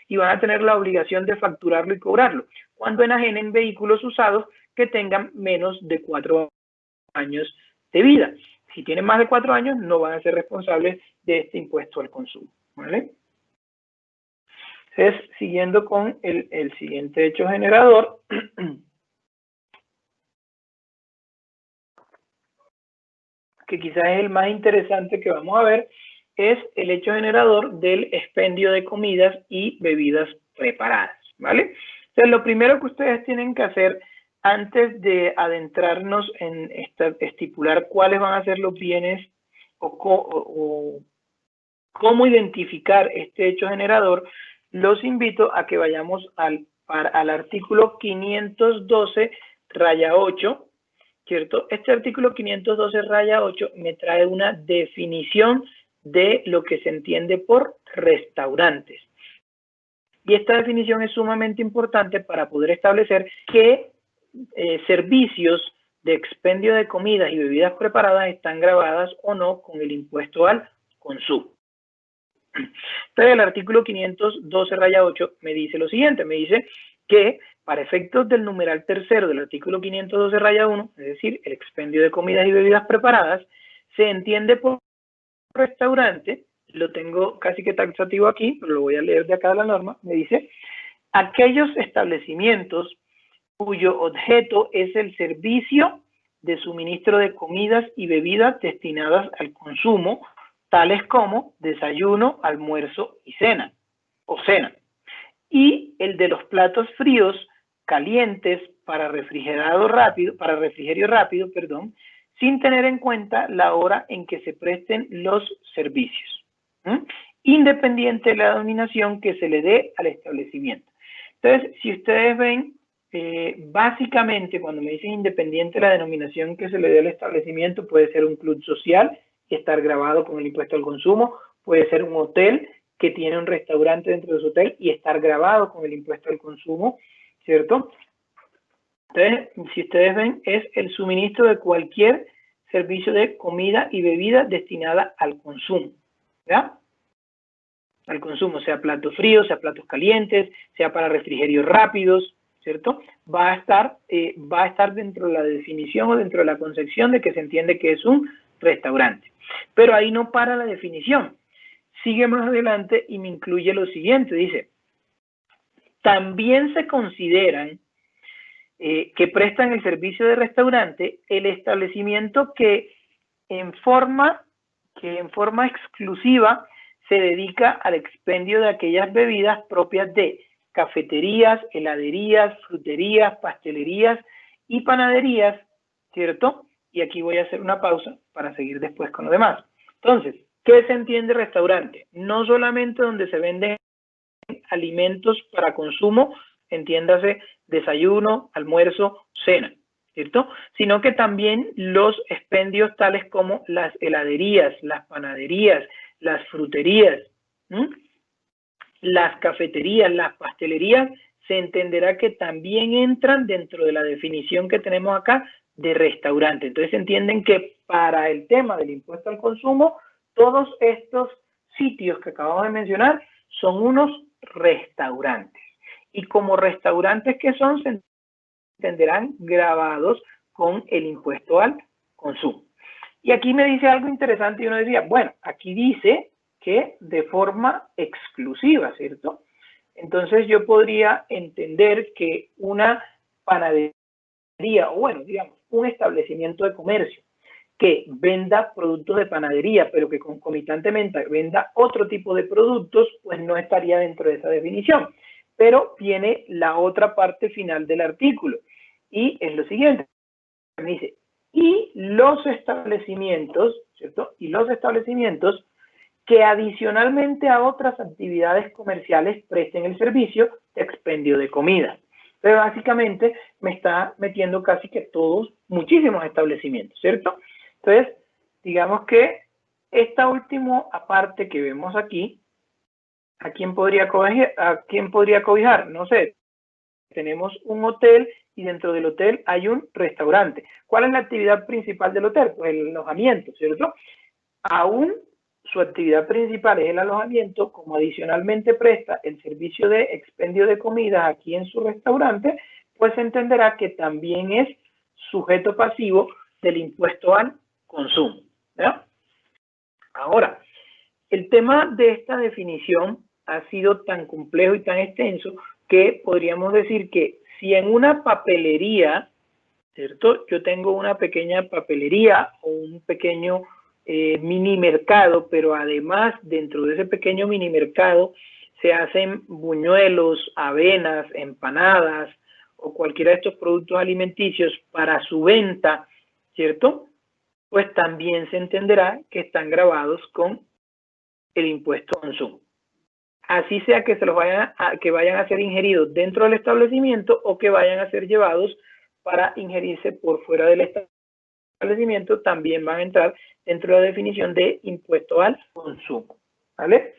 Y van a tener la obligación de facturarlo y cobrarlo. Cuando enajenen vehículos usados que tengan menos de 4 años de vida. Si tienen más de 4 años, no van a ser responsables de este impuesto al consumo, ¿vale? Entonces, siguiendo con el siguiente hecho generador, que quizás es el más interesante que vamos a ver, es el hecho generador del expendio de comidas y bebidas preparadas, ¿vale? Entonces, lo primero que ustedes tienen que hacer antes de adentrarnos en estipular cuáles van a ser los bienes o cómo identificar este hecho generador, los invito a que vayamos al artículo 512-8, ¿cierto? Este artículo 512-8 me trae una definición de lo que se entiende por restaurantes. Y esta definición es sumamente importante para poder establecer qué servicios de expendio de comidas y bebidas preparadas están grabadas o no con el impuesto al consumo. Entonces, el artículo 512-8 me dice lo siguiente, me dice que para efectos del numeral tercero del artículo 512-1, es decir, el expendio de comidas y bebidas preparadas, se entiende por restaurante, lo tengo casi que taxativo aquí, pero lo voy a leer de acá de la norma, me dice, aquellos establecimientos cuyo objeto es el servicio de suministro de comidas y bebidas destinadas al consumo, tales como desayuno, almuerzo y cena, o cena. Y el de los platos fríos, calientes, para refrigerio rápido, sin tener en cuenta la hora en que se presten los servicios, independiente de la denominación que se le dé al establecimiento. Entonces, si ustedes ven, básicamente cuando me dicen independiente de la denominación que se le dé al establecimiento, puede ser un club social y estar grabado con el impuesto al consumo, puede ser un hotel que tiene un restaurante dentro de su hotel y estar grabado con el impuesto al consumo, ¿cierto? Entonces, si ustedes ven, es el suministro de cualquier servicio de comida y bebida destinada al consumo, ¿ya? Al consumo, sea platos fríos, sea platos calientes, sea para refrigerios rápidos, ¿cierto? Va a estar dentro de la definición o dentro de la concepción de que se entiende que es un restaurante. Pero ahí no para la definición. Sigue más adelante y me incluye lo siguiente, dice, también se consideran que prestan el servicio de restaurante el establecimiento que en forma exclusiva se dedica al expendio de aquellas bebidas propias de cafeterías, heladerías, fruterías, pastelerías y panaderías, ¿cierto? Y aquí voy a hacer una pausa para seguir después con lo demás. Entonces, ¿qué se entiende restaurante? No solamente donde se venden alimentos para consumo, entiéndase desayuno, almuerzo, cena, ¿cierto? Sino que también los expendios tales como las heladerías, las panaderías, las fruterías, las cafeterías, las pastelerías, se entenderá que también entran dentro de la definición que tenemos acá de restaurante. Entonces entienden que para el tema del impuesto al consumo, todos estos sitios que acabamos de mencionar son unos restaurantes. Y como restaurantes que son, se entenderán grabados con el impuesto al consumo. Y aquí me dice algo interesante y uno decía, bueno, aquí dice que de forma exclusiva, ¿cierto? Entonces yo podría entender que una panadería, o bueno, digamos, un establecimiento de comercio que venda productos de panadería, pero que concomitantemente venda otro tipo de productos, pues no estaría dentro de esa definición. Pero viene la otra parte final del artículo, y es lo siguiente. Me dice, y los establecimientos, ¿cierto? Y los establecimientos que adicionalmente a otras actividades comerciales presten el servicio de expendio de comida. Pero básicamente me está metiendo casi que todos, muchísimos establecimientos, ¿cierto? Entonces, digamos que esta última parte que vemos aquí, ¿a quién podría cobijar? No sé, tenemos un hotel y dentro del hotel hay un restaurante. ¿Cuál es la actividad principal del hotel? Pues el alojamiento, ¿cierto? Aún su actividad principal es el alojamiento, como adicionalmente presta el servicio de expendio de comida aquí en su restaurante, pues se entenderá que también es sujeto pasivo del impuesto al consumo, ¿ya? Ahora, el tema de esta definición ha sido tan complejo y tan extenso que podríamos decir que si en una papelería, ¿cierto? Yo tengo una pequeña papelería o un pequeño mini mercado, pero además dentro de ese pequeño mini mercado se hacen buñuelos, avenas, empanadas o cualquiera de estos productos alimenticios para su venta, ¿cierto? Pues también se entenderá que están grabados con el impuesto al consumo. Así sea que vayan a ser ingeridos dentro del establecimiento o que vayan a ser llevados para ingerirse por fuera del establecimiento, también van a entrar dentro de la definición de impuesto al consumo, ¿vale?